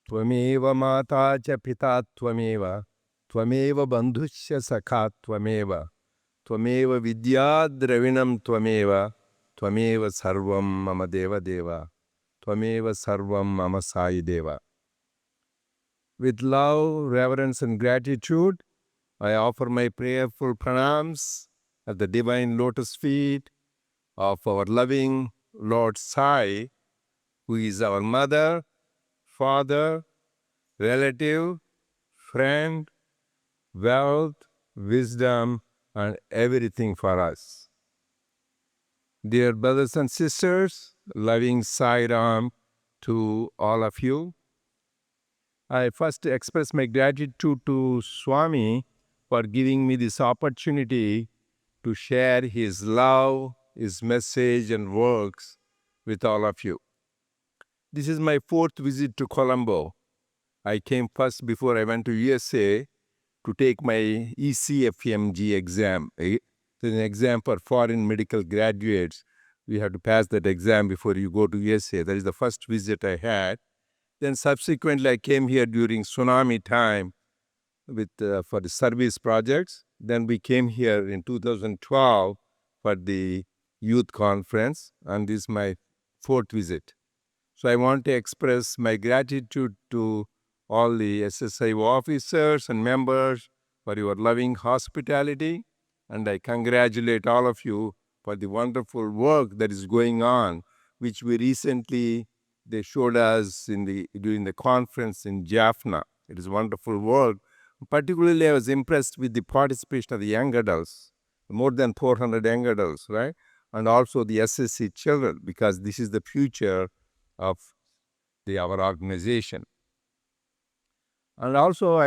Tvameva mata cha pita tvameva. Tvameva bandhusya sakha tvameva. Tvameva vidya dravinam tvameva. Tvameva sarvam mama deva deva. Tvameva sarvam mama sai deva. With love, reverence and gratitude, I offer my prayerful pranams at the divine lotus feet of our loving Lord Sai, who is our mother, father, relative, friend, wealth, wisdom, and everything for us. Dear brothers and sisters, loving Sai Ram to all of you. I first express my gratitude to Swami for giving me this opportunity to share his love, his message and works with all of you. This is my fourth visit to Colombo. I came first before I went to USA to take my ECFMG exam. It's an exam for foreign medical graduates. We have to pass that exam before you go to USA. That is the first visit I had. Then subsequently, I came here during tsunami time for the service projects. Then we came here in 2012 for the youth conference, and this is my fourth visit. So I want to express my gratitude to all the SSSIO officers and members for your loving hospitality, and I congratulate all of you for the wonderful work that is going on, which we recently they showed us during the conference in Jaffna. It is wonderful work. Particularly, I was impressed with the participation of the young adults, more than 400 young adults, right? And also the SSC children, because this is the future of our organization. And also,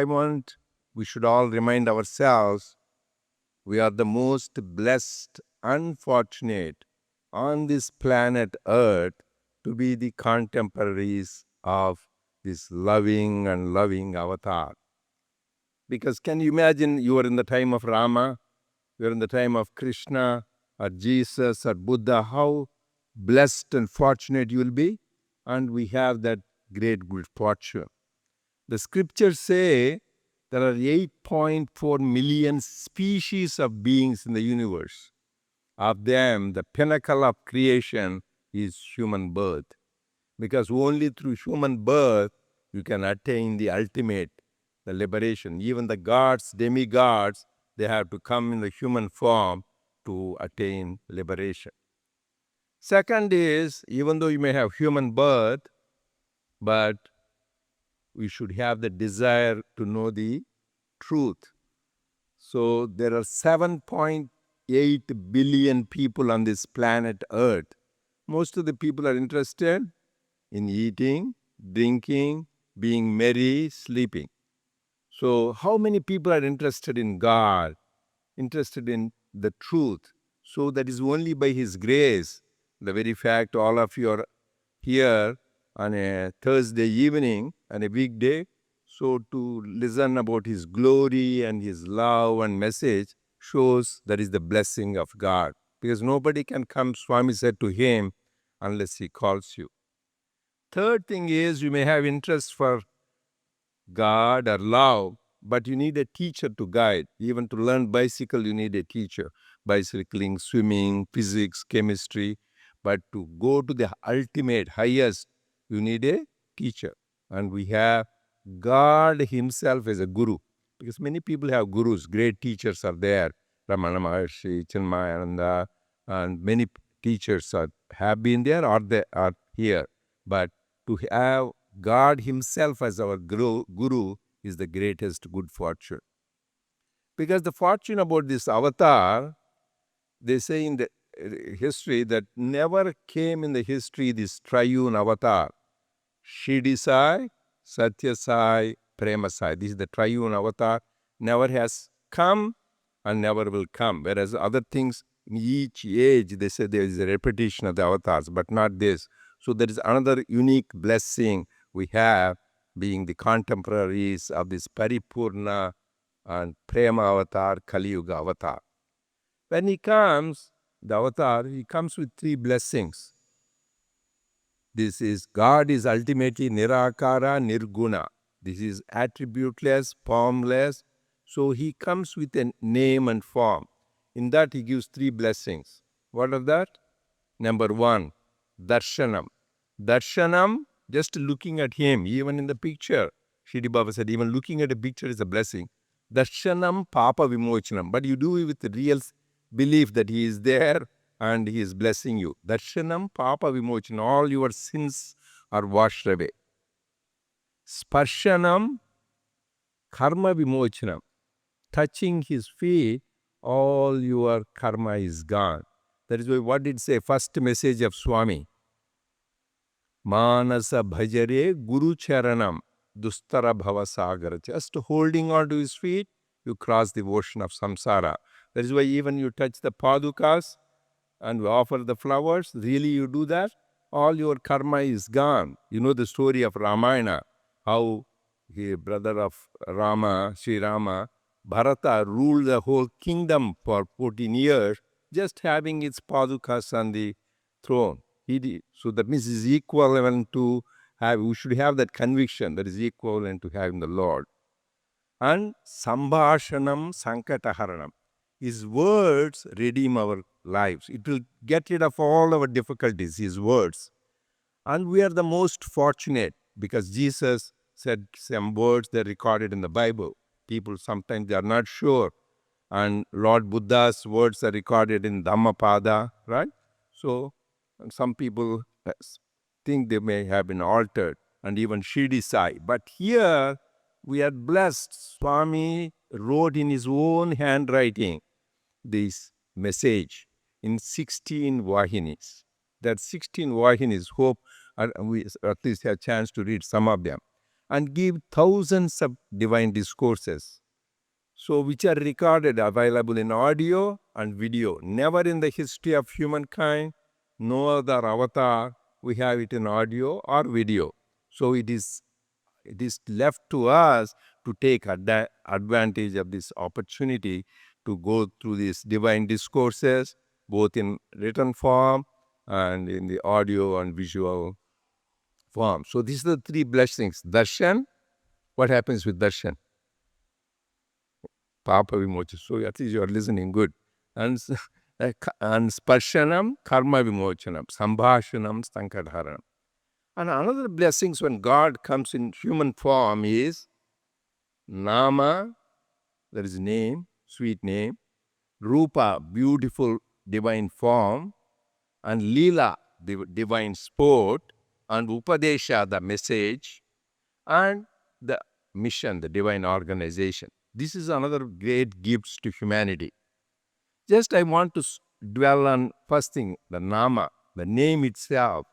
we should all remind ourselves, we are the most blessed, unfortunate on this planet Earth to be the contemporaries of this loving and loving avatar. Because can you imagine you are in the time of Rama, you are in the time of Krishna or Jesus or Buddha, how blessed and fortunate you will be? And we have that great good fortune. The scriptures say there are 8.4 million species of beings in the universe. Of them, the pinnacle of creation is human birth. Because only through human birth you can attain the ultimate, the liberation. Even the gods, demigods, they have to come in the human form to attain liberation. Second is, even though you may have human birth, but we should have the desire to know the truth. So there are 7.8 billion people on this planet Earth. Most of the people are interested in eating, drinking, being merry, sleeping. So how many people are interested in God, interested in the truth? So that is only by His grace, the very fact all of you are here on a Thursday evening and a weekday, so to listen about His glory and His love and message shows that is the blessing of God. Because nobody can come, Swami said to him, unless he calls you. Third thing is, you may have interest for God or love, but you need a teacher to guide. Even to learn bicycle, you need a teacher. Bicycling, swimming, physics, chemistry. But to go to the ultimate, highest, you need a teacher. And we have God Himself as a guru. Because many people have gurus, great teachers are there. Ramana Maharshi, Chinmayananda, and many teachers have been there or they are here. But to have God Himself as our guru is the greatest good fortune. Because the fortune about this avatar, they say in the history that never came in the history this triune avatar. Sri Sai, Sathya Sai, Prema Sai. This is the triune avatar. Never has come and never will come. Whereas other things, in each age, they say there is a repetition of the avatars, but not this. So there is another unique blessing we have, being the contemporaries of this Paripurna and Prema avatar, Kali Yuga avatar. When he comes, the avatar, he comes with three blessings. This is God is ultimately Nirakara Nirguna. This is attributeless, formless. So he comes with a name and form. In that he gives three blessings. What are that? Number one, darshanam. Darshanam, just looking at him, even in the picture. Shri Baba said, even looking at a picture is a blessing. Darshanam papa vimochanam. But you do it with the real belief that he is there and he is blessing you. Darshanam papa vimochanam. All your sins are washed away. Sparshanam karma vimochanam. Touching his feet, all your karma is gone. That is why what did it say? First message of Swami. Manasa bhajare guru charanam dustara bhava sagara. Just holding on to his feet, you cross the ocean of samsara. That is why even you touch the padukas and offer the flowers, really you do that, all your karma is gone. You know the story of Ramayana, how the brother of Rama, Sri Rama, Bharata ruled the whole kingdom for 14 years, just having its padukas on the throne. He did. So that means is equivalent to we should have that conviction that is equivalent to having the Lord. And sambhashanam sankataharanam. His words redeem our lives. It will get rid of all our difficulties, his words. And we are the most fortunate because Jesus said some words that are recorded in the Bible. People sometimes they are not sure. And Lord Buddha's words are recorded in Dhammapada, right? So some people think they may have been altered, and even Sri Sai. But here we are blessed. Swami wrote in his own handwriting this message in 16 Vahinis. That 16 Vahinis, hope we at least have a chance to read some of them, and give thousands of divine discourses. So which are recorded, available in audio and video. Never in the history of humankind, no other avatar, we have it in audio or video. So it is left to us to take advantage of this opportunity to go through these divine discourses, both in written form and in the audio and visual form. So these are the three blessings. Darshan, what happens with darshan? Papa vimocha. So at least you are listening good. And sparshanam, karma vimochanam, sambhashanam, sankadharanam. And another blessings when God comes in human form is nama, that is name, sweet name, rupa, beautiful divine form, and lila, the divine sport, and upadesha, the message, and the mission, the divine organization. This is another great gifts to humanity. Just I want to dwell on first thing, the nama, the name itself.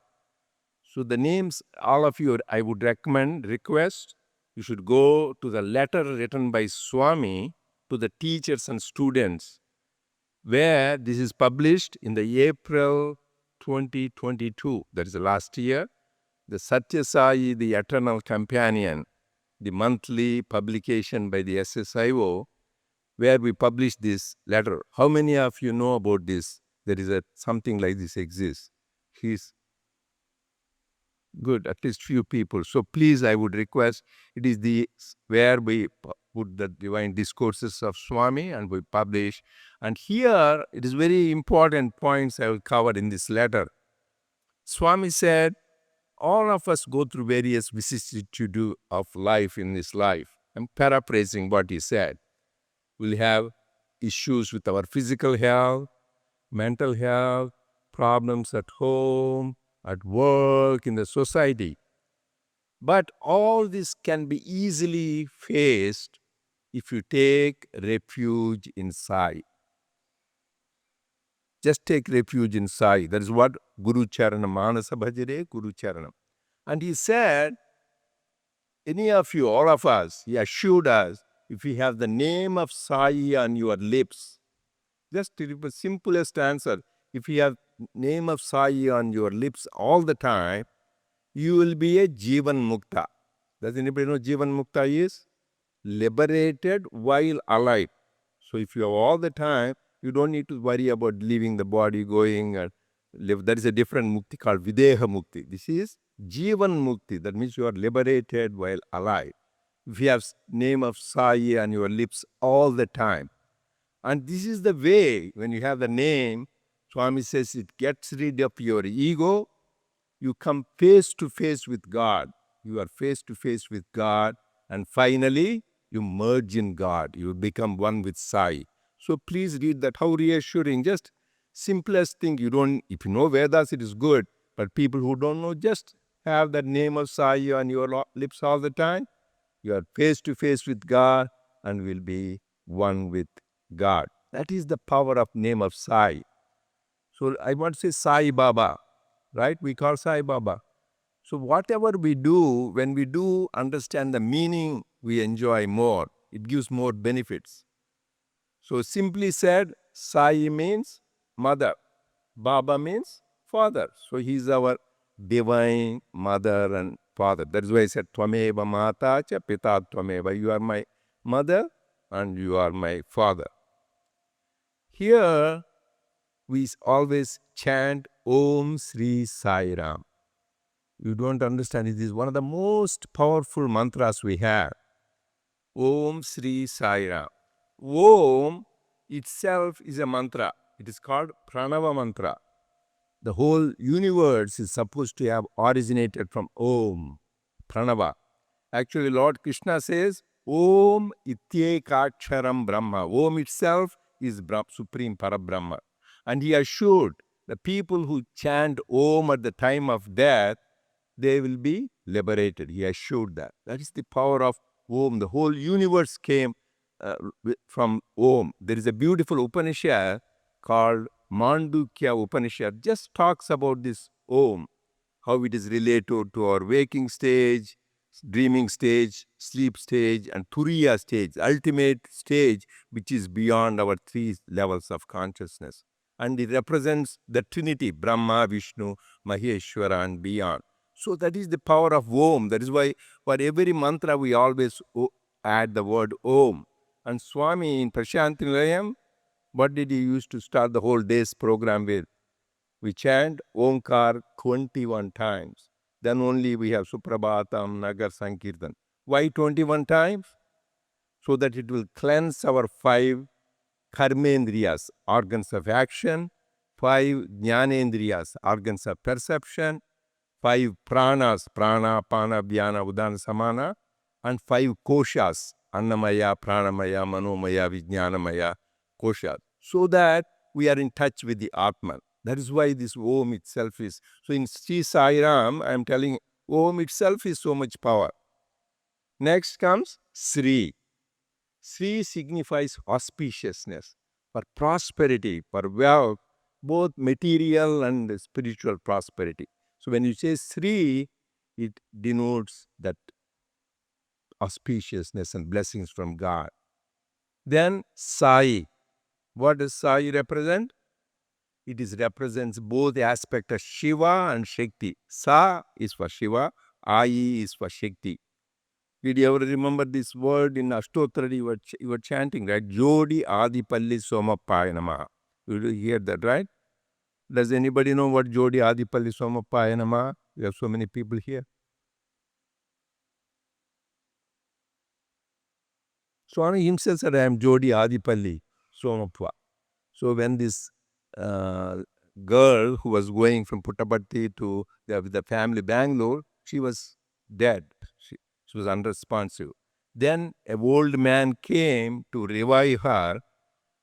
So the names, all of you, I would request, you should go to the letter written by Swami to the teachers and students, where this is published in the April 2022, that is the last year. The Sathya Sai, the Eternal Companion, the monthly publication by the SSSIO, where we publish this letter. How many of you know about this? There is something like this exists. He's good, at least few people. So please, I would request, it is the where we put the divine discourses of Swami and we publish. And here, it is very important points I will cover in this letter. Swami said, all of us go through various vicissitudes of life in this life. I'm paraphrasing what he said. We'll have issues with our physical health, mental health, problems at home, at work, in the society. But all this can be easily faced if you take refuge in Sai. Just take refuge in Sai. That is what Guru Charanam, Manasa Bhajare, Guru Charanam. And he said, any of you, all of us, he assured us, if you have the name of Sai on your lips, just the simplest answer, if you have name of Sai on your lips all the time, you will be a Jivan Mukta. Does anybody know Jivan Mukta is? Liberated while alive. So if you have all the time, you don't need to worry about leaving the body, going and live. There is a different mukti called Videha Mukti. This is Jivan Mukti. That means you are liberated while alive. If you have name of Sai on your lips all the time. And this is the way, when you have the name, Swami says it gets rid of your ego. You come face to face with God. You are face to face with God. And finally, you merge in God. You become one with Sai. So please read that. How reassuring. Just simplest thing. You don't, if you know Vedas, it is good. But people who don't know, just have that name of Sai on your lips all the time. You are face to face with God and will be one with God. That is the power of name of Sai. So I want to say Sai Baba, right? We call Sai Baba. So whatever we do, when we do understand the meaning, we enjoy more. It gives more benefits. So simply said, Sai means mother. Baba means father. So he is our divine mother and father. That is why I said, Tvameva Mata cha Pita Tvameva. You are my mother and you are my father. Here, we always chant Om Sri Sai Ram. You don't understand, it is one of the most powerful mantras we have. Om Sri Sai Ram. Om itself is a mantra. It is called Pranava mantra. The whole universe is supposed to have originated from Om, Pranava. Actually, Lord Krishna says, Om Ityekaksharam Brahma. Om itself is Supreme Parabrahma. And he assured the people who chant Om at the time of death, they will be liberated. He assured that. That is the power of Om. The whole universe came from Om. There is a beautiful Upanishad called Mandukya Upanishad. Just talks about this Om, how it is related to our waking stage, dreaming stage, sleep stage, and Turiya stage, ultimate stage, which is beyond our three levels of consciousness. And it represents the Trinity, Brahma, Vishnu, Maheshwara, and beyond. So that is the power of Om. That is why for every mantra we always add the word Om. And Swami in Prashanti Nilayam, what did he use to start the whole day's program with? We chant Omkar 21 times. Then only we have Suprabhatam, Nagar Sankirtan. Why 21 times? So that it will cleanse our 5 karmendriyas, organs of action, 5 jnanendriyas, organs of perception, 5 pranas, prana, pana, vyana, udana, samana, and 5 koshas, annamaya, pranamaya, manomaya, vijnanamaya, koshas, so that we are in touch with the Atman. That is why this Om itself is. So in Sri Sai Ram, I am telling Om itself is so much power. Next comes Sri. Sri signifies auspiciousness, for prosperity, for wealth, both material and spiritual prosperity. So when you say Sri, it denotes that auspiciousness and blessings from God. Then Sai. What does Sai represent? It represents both the aspect of Shiva and Shakti. Sa is for Shiva, Ai is for Shakti. Did you ever remember this word in Ashtotra you were chanting, right? Jodi Adipalli Somapaya Namaha. You hear that, right? Does anybody know what Jodi Adipalli Somapaya Namaha? We have so many people here. Swami himself said, I am Jodi Adipalli Somappa. So when this girl who was going from Puttaparthi to the family Bangalore, she was dead. She was unresponsive. Then an old man came to revive her,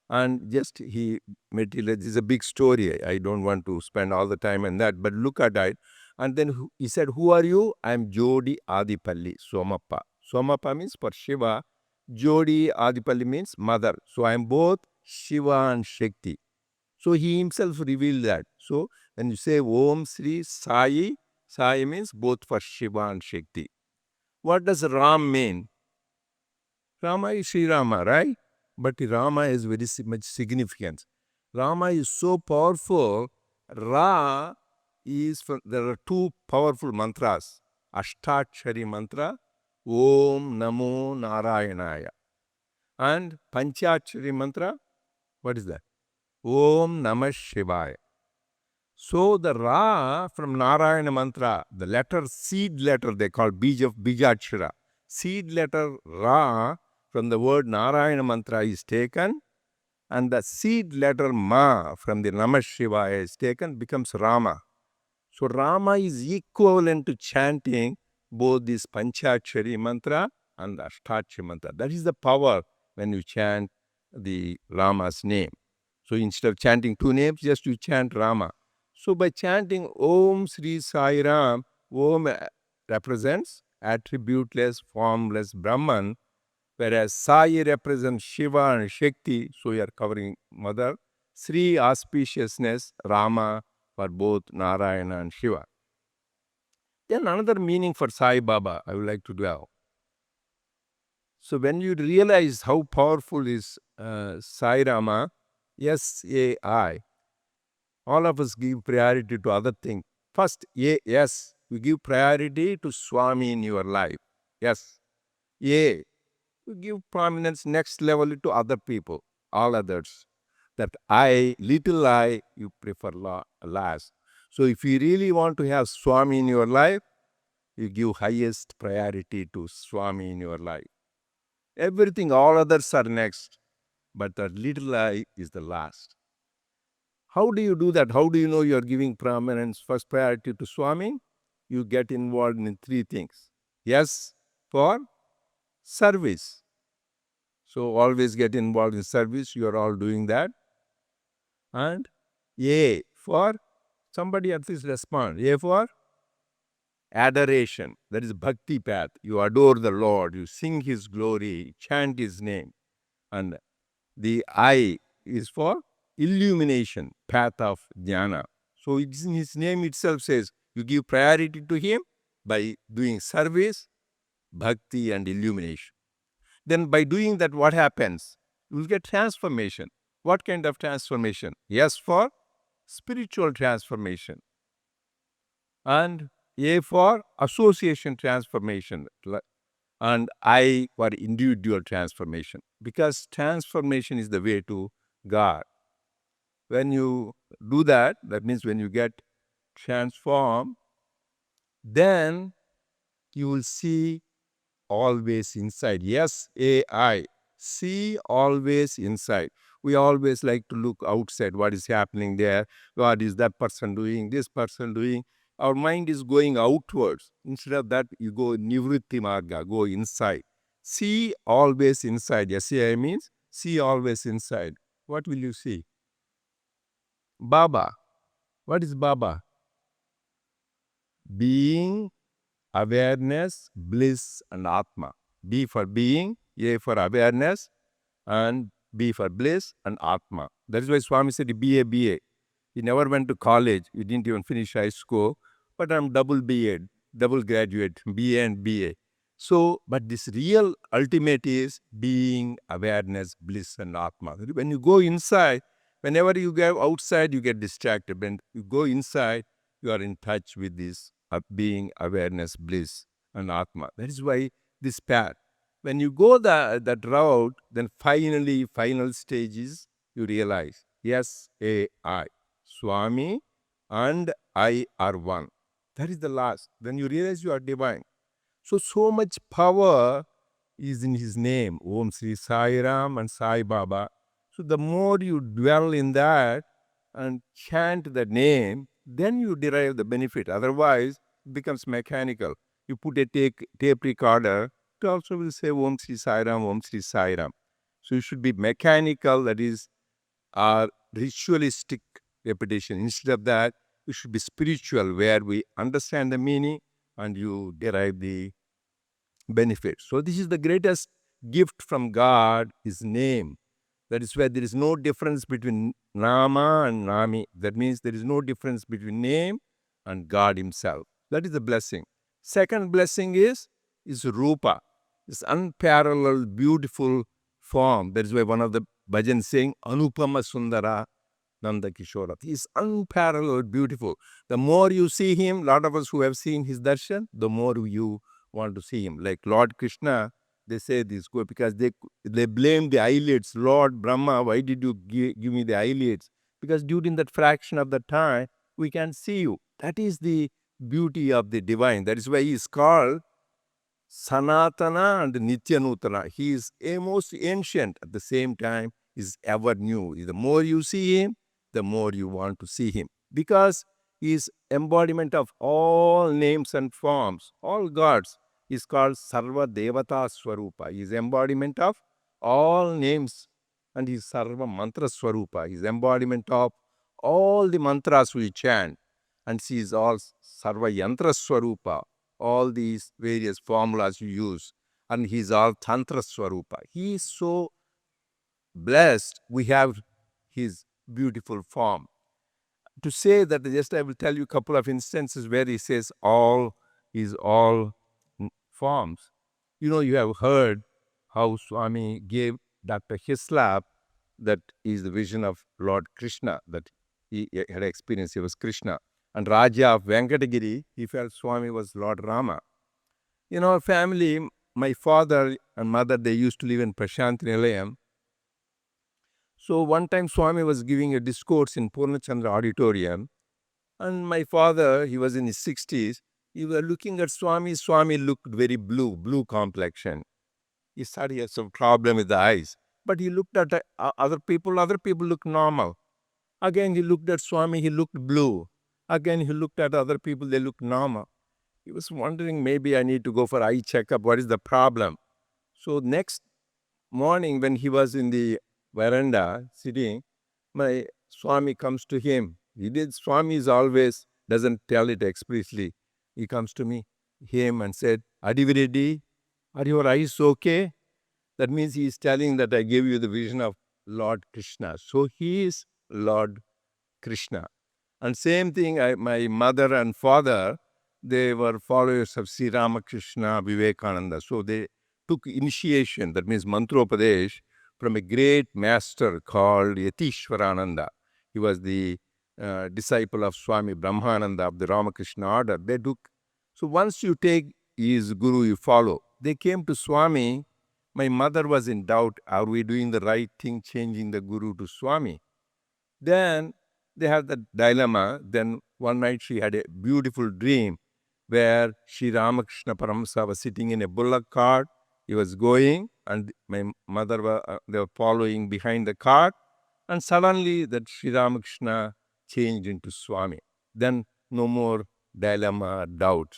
and just he materialized. This is a big story. I don't want to spend all the time on that, but look at it. And then he said, who are you? I am Jodi Adipalli Somappa. Somappa means for Shiva. Jodi Adipalli means mother. So I am both Shiva and Shakti. So he himself revealed that. So when you say Om Sri Sai, Sai means both for Shiva and Shakti. What does Ram mean? Rama is Sri Rama, right? But Rama is very much significance. Rama is so powerful. Ra is there are 2 powerful mantras. Ashtakshari mantra, Om Namo Narayanaya. And Panchakshari mantra, what is that? Om Namah Shivaya. So the Ra from Narayana mantra, the letter, seed letter, they call Bijachara. Seed letter Ra from the word Narayana mantra is taken, and the seed letter Ma from the Namah Shivaya is taken, becomes Rama. So Rama is equivalent to chanting both this Panchakshari mantra and the Ashtakshari mantra. That is the power when you chant the Rama's name. So instead of chanting two names, just you chant Rama. So by chanting Om Sri Sai Ram, Om represents attributeless, formless Brahman, whereas Sai represents Shiva and Shakti, so you are covering Mother. Sri, auspiciousness, Rama for both Narayana and Shiva. Then another meaning for Sai Baba I would like to dwell. So when you realize how powerful is Sai Rama, S-A-I, all of us give priority to other things. First, yes, we give priority to Swami in your life. Yes. A, you give prominence next level to other people, all others. That I, little I, you prefer last. So if you really want to have Swami in your life, you give highest priority to Swami in your life. Everything, all others are next, but the little I is the last. How do you do that? How do you know you are giving prominence, first priority to Swami? You get involved in three things. Yes, for service. So always get involved in service. You are all doing that. And A for somebody at least respond. A for adoration. That is bhakti path. You adore the Lord. You sing His glory, chant His name. And the I is for illumination, path of jnana. So it's in His name itself says you give priority to Him by doing service, bhakti and illumination. Then by doing that, what happens? You will get transformation. What kind of transformation? Yes, for spiritual transformation. And A for association transformation. And I for individual transformation. Because transformation is the way to God. When you do that, that means when you get transformed, then you will see always inside. Yes, AI. See always inside. We always like to look outside, what is happening there, what is that person doing, this person doing. Our mind is going outwards. Instead of that, you go nivritti marga, go inside. See always inside. Yes, AI means see always inside. What will you see? Baba. What is Baba? Being, awareness, bliss, and Atma. B for being, A for awareness, and B for bliss and Atma. That is why Swami said BA, BA. He never went to college. He didn't even finish high school. But I'm double BA, double graduate, BA and BA. So, but this real ultimate is being, awareness, bliss, and Atma. When you go inside, whenever you go outside, you get distracted. When you go inside, you are in touch with this being, awareness, bliss, and Atma. That is why this path. When you go that route, then final stage is you realize, yes, I, Swami and I are one. That is the last. Then you realize you are divine. So much power is in His name, Om Sri Sai Ram and Sai Baba. So the more you dwell in that and chant the name, then you derive the benefit. Otherwise, it becomes mechanical. You put a tape recorder, it also will say Om Sri Sai Ram, Om Sri Sai Ram. So you should be mechanical, that is, ritualistic repetition. Instead of that, you should be spiritual, where we understand the meaning and you derive the benefit. So this is the greatest gift from God, His name. That is where there is no difference between Nama and Nami. That means there is no difference between name and God Himself. That is the blessing. Second blessing is Rupa, this unparalleled, beautiful form. That is why one of the bhajans saying, Anupama Sundara Nanda Kishora. He is unparalleled, beautiful. The more you see Him, a lot of us who have seen His darshan, the more you want to see Him. Like Lord Krishna, they say this because they blame the eyelids. Lord Brahma, why did you give me the eyelids? Because during that fraction of the time, we can see you. That is the beauty of the divine. That is why he is called Sanatana and Nityanutana. He is a most ancient, at the same time is ever new. The more you see him, the more you want to see him. Because he is embodiment of all names and forms, all gods. He is called Sarva Devata Swarupa. He is embodiment of all names, and he is Sarva Mantra Swarupa. He is embodiment of all the mantras we chant. And she is all Sarva Yantra Swarupa, all these various formulas you use, and he's all Tantra Swarupa. He is so blessed we have his beautiful form. To say that, just I will tell you a couple of instances where he says all is all forms. You have heard how Swami gave Dr. Hislop that is the vision of Lord Krishna, that he had experienced, he was Krishna. And Raja of Venkatagiri, he felt Swami was Lord Rama. Our family, my father and mother, they used to live in Prashant Nilayam. So one time Swami was giving a discourse in Purnachandra Auditorium, and my father, he was in his 60s, he was looking at Swami. Swami looked very blue complexion. He thought he had some problem with the eyes. But he looked at other people looked normal. Again, he looked at Swami, he looked blue. Again, he looked at other people, they looked normal. He was wondering, maybe I need to go for eye checkup. What is the problem? So next morning, when he was in the veranda sitting, my Swami comes to him. Swami is always doesn't tell it explicitly. He comes to him and said, Adiviredi, are your eyes okay? That means he is telling that I gave you the vision of Lord Krishna. So he is Lord Krishna. And same thing, my mother and father, they were followers of Sri Ramakrishna, Vivekananda. So they took initiation, that means mantropadesh, from a great master called Yatishwarananda. He was the disciple of Swami Brahmananda of the Ramakrishna order. So once you take his guru, you follow. They came to Swami. My mother was in doubt, are we doing the right thing, changing the guru to Swami? Then they had the dilemma. Then one night she had a beautiful dream where Sri Ramakrishna Paramsa was sitting in a bullock cart. He was going, and my mother they were following behind the cart. And suddenly that Sri Ramakrishna changed into Swami. Then no more dilemma, doubt.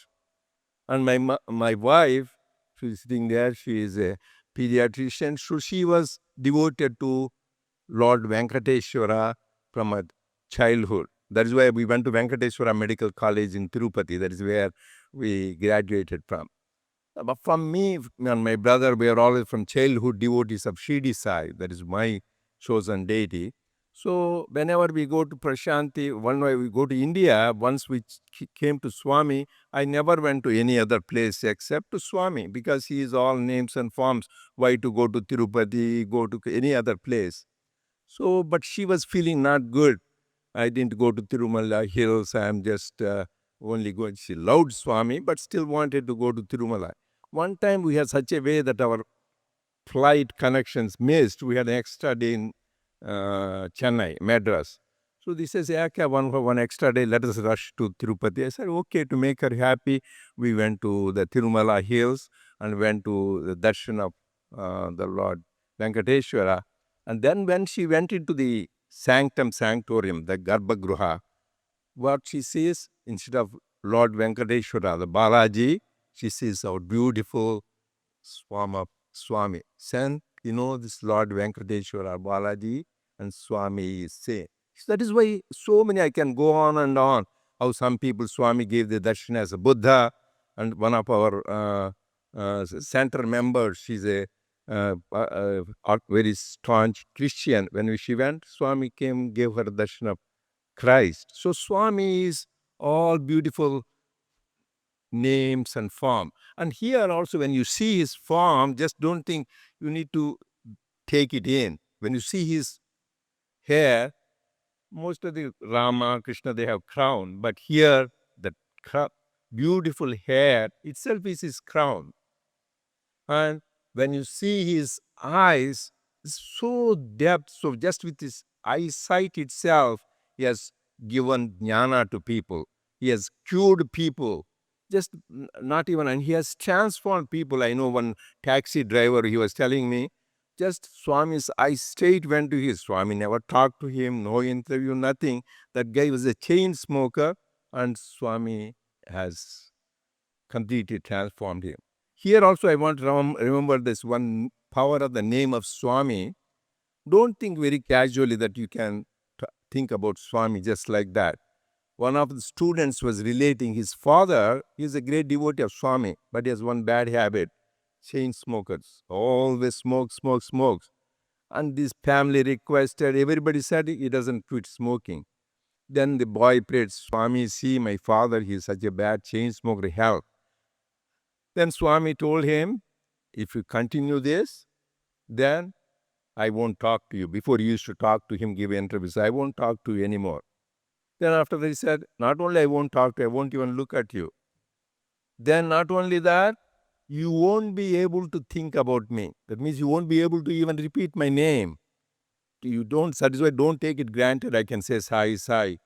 And my wife, she's sitting there, she is a pediatrician. So she was devoted to Lord Venkateshwara from a childhood. That is why we went to Venkateshwara Medical College in Tirupati. That is where we graduated from. But from me and my brother, we are always from childhood devotees of Sri Sai. That is my chosen deity. So whenever we go to Prashanti, one way we go to India, once we came to Swami, I never went to any other place except to Swami, because he is all names and forms. Why to go to Tirupati, go to any other place? So, but she was feeling not good. I didn't go to Tirumala hills. I am just only going. She loved Swami, but still wanted to go to Tirumala. One time we had such a way that our flight connections missed. We had an extra day in Chennai, Madras. So this says, one extra day, let us rush to Tirupati. I said, okay, to make her happy, we went to the Tirumala hills and went to the darshan of the Lord Venkateshwara. And then when she went into the sanctum sanctorium, the Garbhagruha, what she sees, instead of Lord Venkateshwara, the Balaji, she sees our beautiful Swami. Then, this Lord Venkateshwara, Balaji, and Swami is same. So that is why so many, I can go on and on, how some people, Swami gave the darshan as a Buddha, and one of our center members, she's a very staunch Christian. When she went, Swami came, gave her darshan of Christ. So Swami is all beautiful names and form. And here also, when you see his form, just don't think you need to take it in. When you see his hair, most of the Rama, Krishna, they have crown. But here, the beautiful hair itself is his crown. And when you see his eyes, it's so depth. So just with his eyesight itself, he has given jnana to people. He has cured people. Just not even, and he has transformed people. I know one taxi driver, he was telling me, just Swami's, I straight went to his Swami, never talked to him, no interview, nothing. That guy was a chain smoker, and Swami has completely transformed him. Here also I want to remember this one power of the name of Swami. Don't think very casually that you can think about Swami just like that. One of the students was relating his father is a great devotee of Swami, but he has one bad habit, chain smokers. Always smokes. And this family requested, everybody said he doesn't quit smoking. Then the boy prayed, Swami, see my father, he is such a bad chain smoker, help. Then Swami told him, if you continue this, then I won't talk to you. Before he used to talk to him, give interviews, I won't talk to you anymore. Then after that he said, not only I won't talk to you, I won't even look at you. Then not only that, you won't be able to think about me. That means you won't be able to even repeat my name. You don't satisfy, don't take it granted. I can say Sai Sai.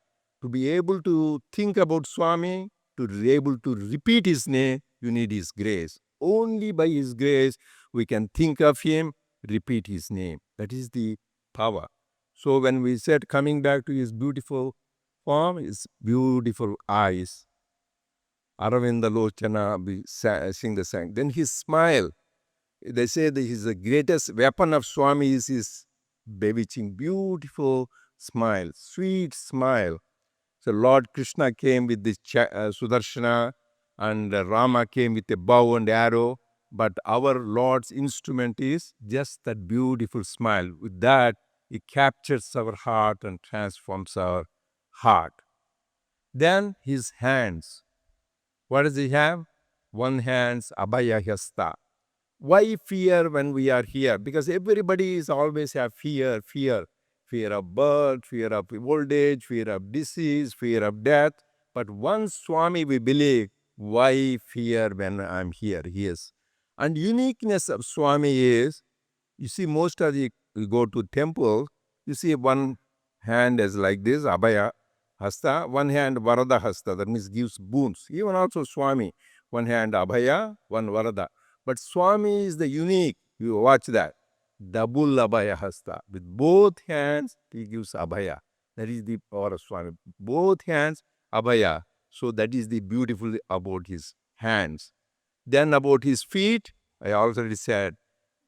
To be able to think about Swami, to be able to repeat his name, you need his grace. Only by his grace we can think of him, repeat his name. That is the power. So when we said coming back to his beautiful form, his beautiful eyes, Aravinda Lochana, we sing the song. Then his smile. They say that his the greatest weapon of Swami is his bewitching, beautiful smile, sweet smile. So Lord Krishna came with this Sudarshana, and Rama came with a bow and arrow. But our Lord's instrument is just that beautiful smile. With that, he captures our heart and transforms our heart. Then his hands. What does he have? One hand's abhaya hasta. Why fear when we are here? Because everybody is always have fear. Fear of birth, fear of old age, fear of disease, fear of death. But once Swami we believe, why fear when I'm here? Yes. And uniqueness of Swami is, you see most of the, you go to temple, you see one hand is like this, abhaya hasta, one hand varada hasta, that means gives boons. Even also Swami, one hand abhaya, one varada. But Swami is the unique. You watch that. Double abhaya hasta. With both hands, he gives abhaya. That is the power of Swami. Both hands, abhaya. So that is the beautiful about his hands. Then about his feet, I already said,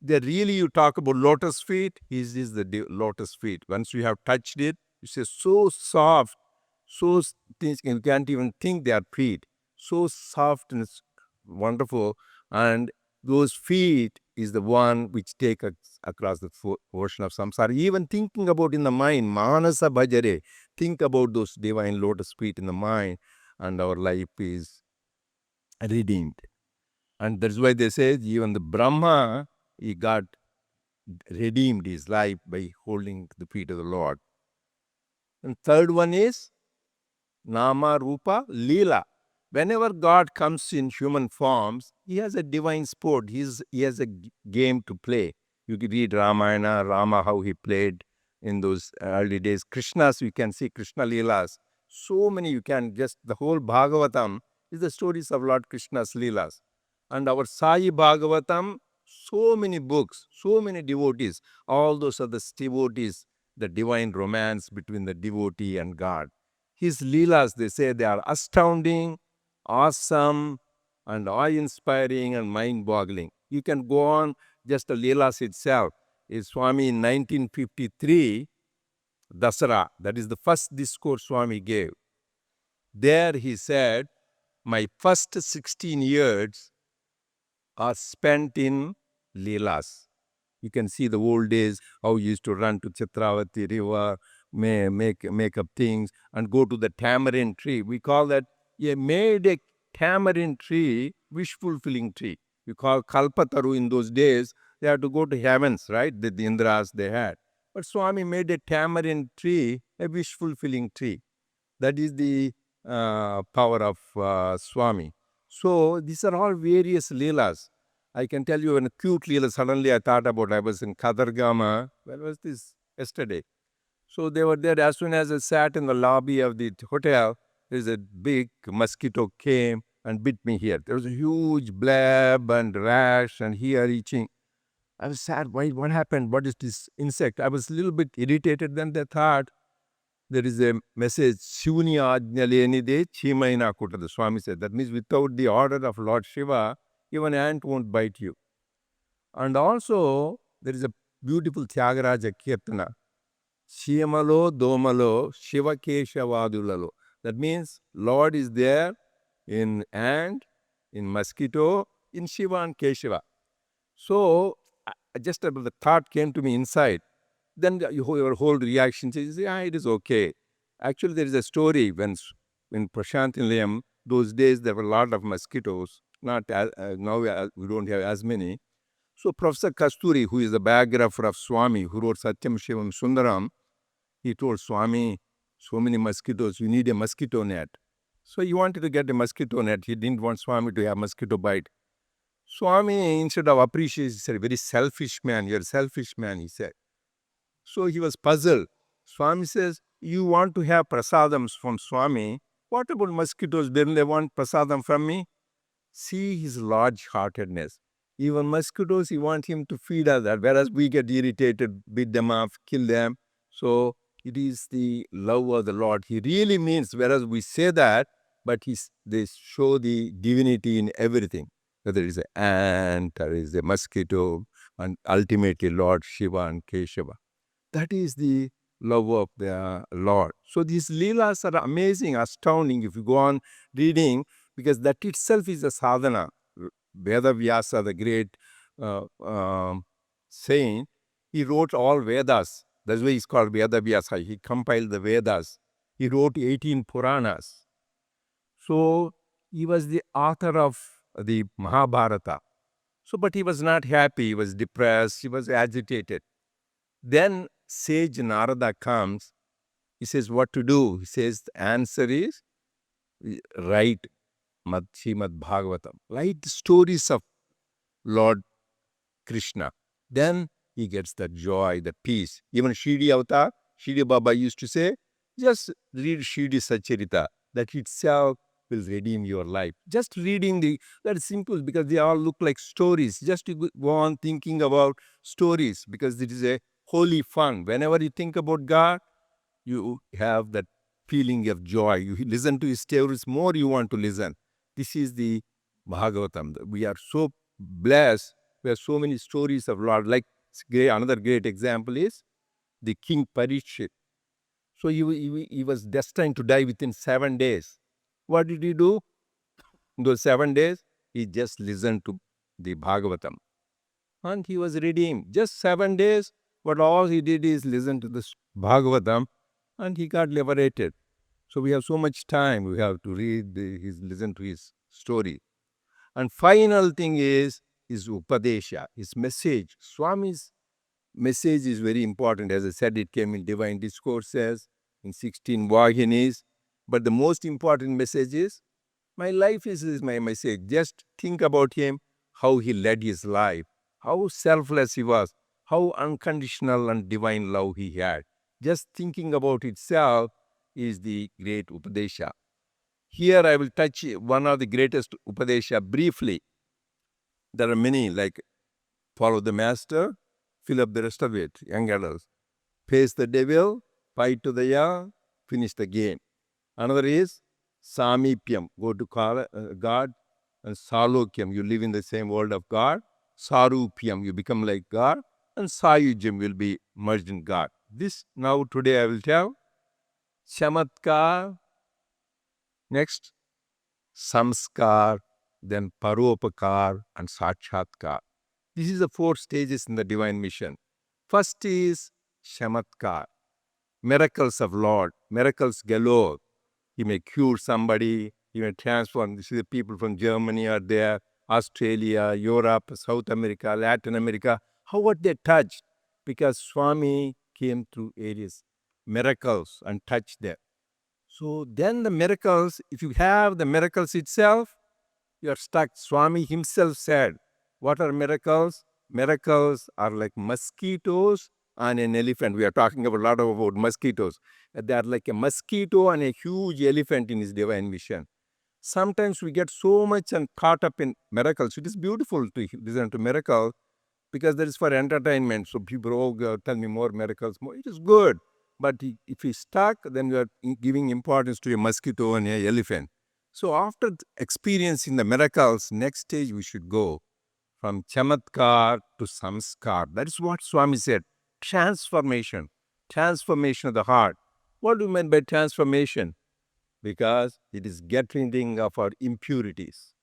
that really you talk about lotus feet, his is the lotus feet. Once you have touched it, you say so soft, so things you can't even think they are feet. So soft and wonderful. And those feet is the one which take us across the ocean of samsara. Even thinking about in the mind, manasa bhajare, think about those divine lotus feet in the mind, and our life is redeemed. And that's why they say even the Brahma, he got redeemed his life by holding the feet of the Lord. And third one is Nama Rupa Leela. Whenever God comes in human forms, he has a divine sport. He has a game to play. You can read Ramayana, Rama, how he played in those early days. Krishna's, you can see Krishna Leelas. So many you can just, the whole Bhagavatam is the stories of Lord Krishna's Leelas. And our Sai Bhagavatam, so many books, so many devotees. All those are the devotees, the divine romance between the devotee and God. His Leelas, they say they are astounding, awesome, and awe-inspiring and mind-boggling. You can go on just the Leelas itself. Is Swami in 1953, Dasara, that is the first discourse Swami gave. There he said, my first 16 years are spent in Leelas. You can see the old days, how he used to run to Chitravati river, make up things, and go to the tamarind tree. We call that, he made a tamarind tree, wish-fulfilling tree. We call Kalpataru in those days. They had to go to heavens, right? The Indras they had. But Swami made a tamarind tree, a wish-fulfilling tree. That is the power of Swami. So these are all various Leelas. I can tell you an acute Leela. Suddenly I thought about, I was in Kadargama. Where was this? Yesterday. So they were there. As soon as I sat in the lobby of the hotel, there's a big mosquito came and bit me here. There was a huge blab and rash and here itching. I was sad. Why? What happened? What is this insect? I was a little bit irritated. Then they thought there is a message, Shivani Ajnalenide Chimaina Kuta. The Swami said. That means without the order of Lord Shiva, even an ant won't bite you. And also, there is a beautiful Tyagaraja Kirtana. Shiyamalo Domalo Shiva Keshavadulalo. That means Lord is there in ant, in mosquito, in Shiva and Keshava. So, just the thought came to me inside. Then your whole reaction says, yeah, it is okay. Actually, there is a story when in Prashant Nilayam, those days there were a lot of mosquitoes. Not now we don't have as many. So Professor Kasturi, who is the biographer of Swami, who wrote Satyam Shivam Sundaram, he told Swami, so many mosquitoes, you need a mosquito net. So he wanted to get a mosquito net. He didn't want Swami to have mosquito bite. Swami, instead of appreciating, he said, very selfish man, you're a selfish man, he said. So he was puzzled. Swami says, you want to have prasadams from Swami. What about mosquitoes? Didn't they want prasadam from me? See his large-heartedness. Even mosquitoes, he wants him to feed us that, whereas we get irritated, beat them up, kill them. So it is the love of the Lord. He really means, whereas we say that, but they show the divinity in everything. Whether it's an ant or it's a mosquito, and ultimately Lord Shiva and Keshava. That is the love of the Lord. So these leelas are amazing, astounding if you go on reading, because that itself is a sadhana. Veda Vyasa, the great saint, he wrote all Vedas. That's why he's called Veda Vyasa. He compiled the Vedas. He wrote 18 Puranas. So he was the author of the Mahabharata. So, but he was not happy. He was depressed. He was agitated. Then sage Narada comes. He says, what to do? He says, the answer is write Srimad Bhagavatam. Write the stories of Lord Krishna. Then he gets the joy, the peace. Even Shirdi Avatar, Shirdi Baba used to say, just read Shirdi Sacharita. That itself will redeem your life. Just reading that is simple because they all look like stories. Just to go on thinking about stories because it is a holy fun. Whenever you think about God, you have that feeling of joy. You listen to his stories, more you want to listen. This is the Bhagavatam. We are so blessed. We have so many stories of Lord. Like another great example is the King Parikshit. So he was destined to die within 7 days. What did he do? In those 7 days, he just listened to the Bhagavatam. And he was redeemed. Just 7 days, but all he did is listen to the Bhagavatam and he got liberated. So we have so much time. We have to listen to his story. And final thing is his Upadesha, his message. Swami's message is very important. As I said, it came in Divine Discourses, in 16 Vahinis. But the most important message is, my life is my message. Just think about him, how he led his life, how selfless he was, how unconditional and divine love he had. Just thinking about itself is the great Upadesha. Here I will touch one of the greatest Upadesha briefly. There are many, like follow the master, fill up the rest of it, young adults. Face the devil, fight to the young, finish the game. Another is Samipyam, go to God, and Salokyam, you live in the same world of God. Sarupyam, you become like God, and Sayujam will be merged in God. This now today I will tell. Chamatkar, next Samskar, then Paropkar and Sakshatkar. This is the 4 stages in the divine mission. First is Chamatkar, miracles of Lord, miracles galore. He may cure somebody, he may transform. You see the people from Germany are there, Australia, Europe, South America, Latin America. How were they touched? Because Swami came through areas, miracles, and touched them. So then the miracles, if you have the miracles itself, you are stuck. Swami himself said, what are miracles? Miracles are like mosquitoes on an elephant. We are talking about a lot about mosquitoes. They are like a mosquito and a huge elephant in his divine vision. Sometimes we get so much and caught up in miracles. It is beautiful to listen to miracles because that is for entertainment. So people, oh, God, tell me more miracles. More. It is good. But if we stuck, then we are giving importance to a mosquito and a elephant. So after experiencing the miracles, next stage we should go from Chamatkar to Samskar. That is what Swami said. Transformation. Transformation of the heart. What do you mean by transformation? Because it is getting rid of our impurities.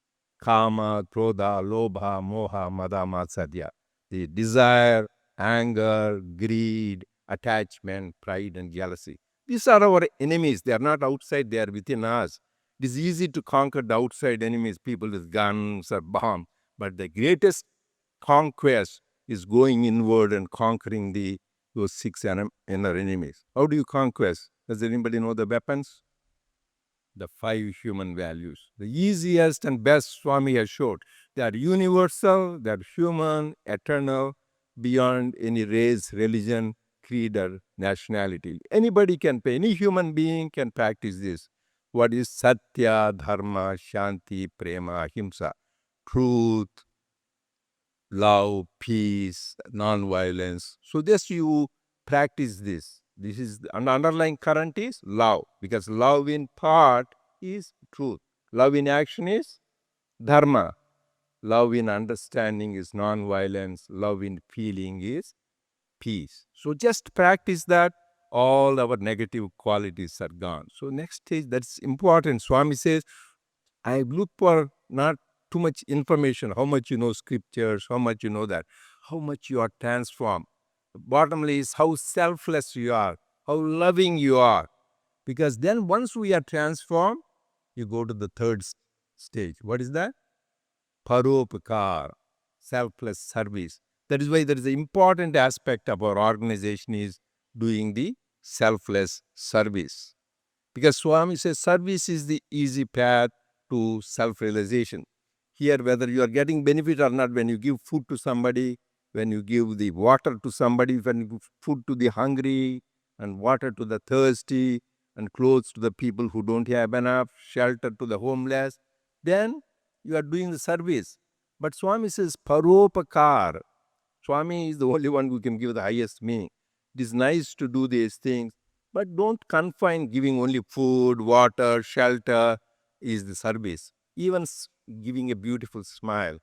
Kama, Krodha, Lobha, Moha, Mada, Matsarya. The desire, anger, greed, attachment, pride, and jealousy. These are our enemies. They are not outside, they are within us. It is easy to conquer the outside enemies, people with guns or bombs. But the greatest conquest is going inward and conquering those six inner enemies. How do you conquest? Does anybody know the weapons? The five human values. The easiest and best Swami has showed. They are universal, they are human, eternal, beyond any race, religion, creed, or nationality. Anybody can pay, any human being can practice this. What is Satya, Dharma, Shanti, Prema, Ahimsa? Truth, love, peace, non-violence. So just you practice this. This is an underlying current is love, because love in thought is truth. Love in action is dharma. Love in understanding is non-violence. Love in feeling is peace. So just practice that. All our negative qualities are gone. So next stage, that's important. Swami says, I look for not too much information, how much you know scriptures, how much you know that, how much you are transformed. Bottomly is how selfless you are, how loving you are. Because then once we are transformed, you go to the third stage. What is that? Paropkar, selfless service. That is why there is an important aspect of our organization is doing the selfless service. Because Swami says service is the easy path to self-realization. Here, whether you are getting benefit or not, when you give food to somebody, when you give the water to somebody, when you give food to the hungry and water to the thirsty and clothes to the people who don't have enough, shelter to the homeless, then you are doing the service. But Swami says paropkar. Swami is the only one who can give the highest meaning. It is nice to do these things, but don't confine giving only food, water, shelter is the service. Even giving a beautiful smile,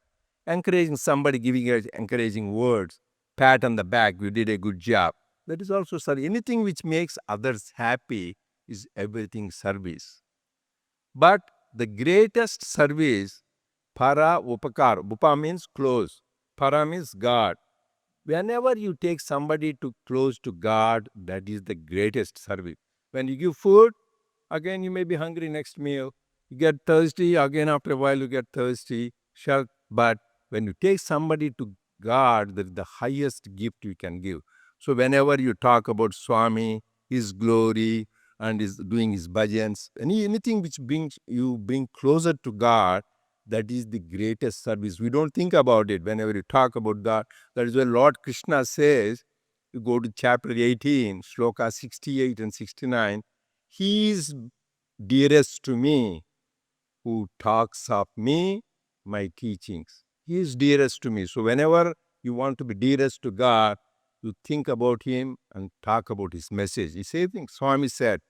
encouraging somebody, giving encouraging words, pat on the back, you did a good job. That is also service. Anything which makes others happy is everything service. But the greatest service, para upakar. Upa means close. Para means God. Whenever you take somebody to close to God, that is the greatest service. When you give food, again you may be hungry next meal. You get thirsty, again after a while you get thirsty. But when you take somebody to God, that is the highest gift you can give. So whenever you talk about Swami, his glory, and is doing his bhajans, anything which bring closer to God, that is the greatest service. We don't think about it whenever you talk about God. That is why Lord Krishna says, you go to chapter 18, shloka 68 and 69, he is dearest to me who talks of me, my teachings. He is dearest to me. So whenever you want to be dearest to God, you think about him and talk about his message. The same thing Swami said,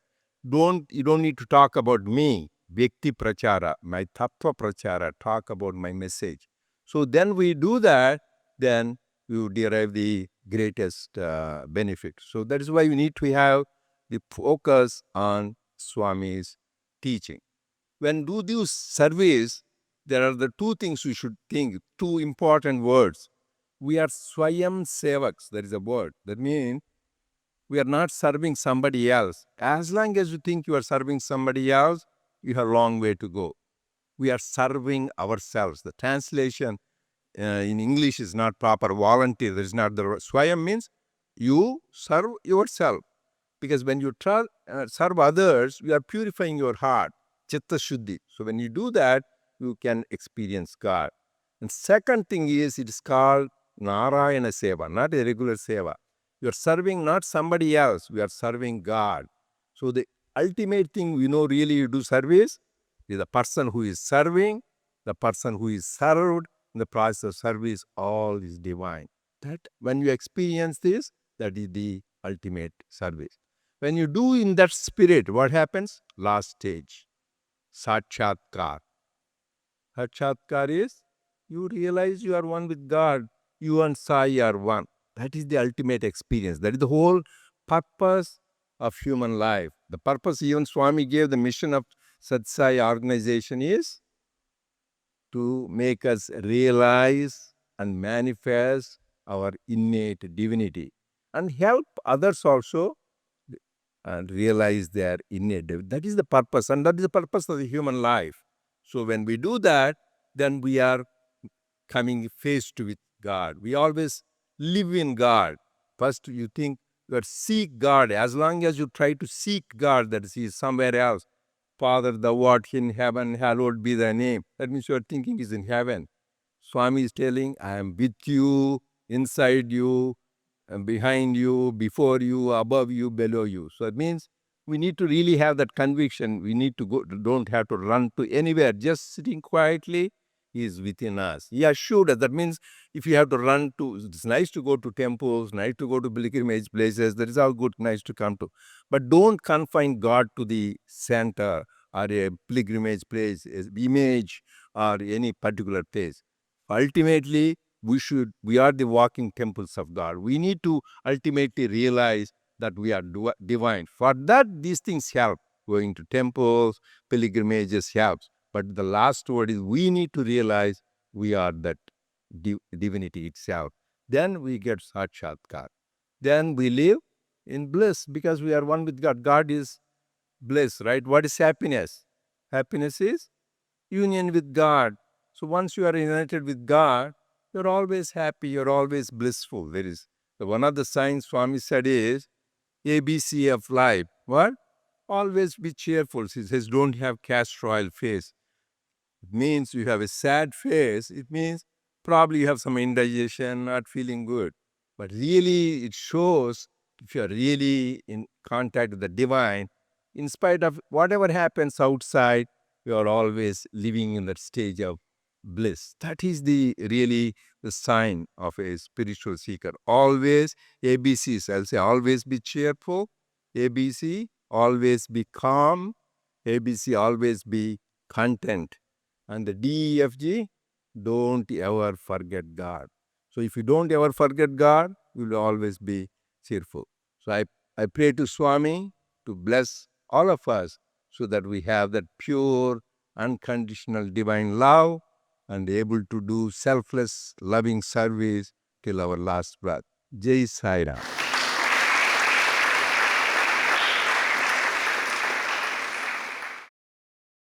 you don't need to talk about me, Vyakti Prachara, my Tattva Prachara, talk about my message. So then we do that, then you derive the greatest benefit. So that is why we need to have the focus on Swami's teaching. When do this service, there are the two things we should think, two important words. We are Swayam Sevaks, that is a word. That means we are not serving somebody else. As long as you think you are serving somebody else, you have a long way to go. We are serving ourselves. The translation in English is not proper. Volunteer, there is not the Swayam means you serve yourself. Because when you serve others, you are purifying your heart, chitta shuddhi. So when you do that, you can experience God. And second thing is, it is called Narayana Seva, not a regular Seva. You are serving not somebody else, we are serving God. So the ultimate thing we know really you do service is the person who is serving, the person who is served, in the process of service, all is divine. That when you experience this, that is the ultimate service. When you do in that spirit, what happens? Last stage, Sakshatkar. Sakshatkar is you realize you are one with God. You and Sai are one. That is the ultimate experience. That is the whole purpose of human life. The purpose even Swami gave the mission of Sathya Sai organization is to make us realize and manifest our innate divinity and help others also and realize their innate divinity. That is the purpose, and that is the purpose of the human life. So when we do that, then we are coming face to with God. We always live in God. First, you think you are seek God. As long as you try to seek God, that is He is somewhere else. Father, thou art in heaven, hallowed be thy name. That means your thinking is in heaven. Swami is telling, I am with you, inside you, and behind you, before you, above you, below you. So it means we need to really have that conviction. We need to go, don't have to run to anywhere. Just sitting quietly, He is within us. He assured us. That means if you have to run to, it's nice to go to temples, nice to go to pilgrimage places. That is all good, nice to come to. But don't confine God to the center or a pilgrimage place, image, or any particular place. Ultimately, we are the walking temples of God. We need to ultimately realize that we are divine. For that, these things help. Going to temples, pilgrimages helps. But the last word is we need to realize we are that divinity itself. Then we get Sakshatkar. Then we live in bliss because we are one with God. God is bliss, right? What is happiness? Happiness is union with God. So once you are united with God, you're always happy, you're always blissful. There is one of the signs Swami said is ABC of life. What? Always be cheerful. He says, don't have castor oil face. It means you have a sad face. It means probably you have some indigestion, not feeling good. But really, it shows if you are really in contact with the divine, in spite of whatever happens outside, you are always living in that stage of bliss. That is the really the sign of a spiritual seeker. Always ABCs. I'll say always be cheerful. ABC, always be calm. ABC, always be content. And the DEFG, don't ever forget God. So if you don't ever forget God, you will always be cheerful. So I pray to Swami to bless all of us so that we have that pure, unconditional divine love and able to do selfless, loving service till our last breath. Jai Sai Ram.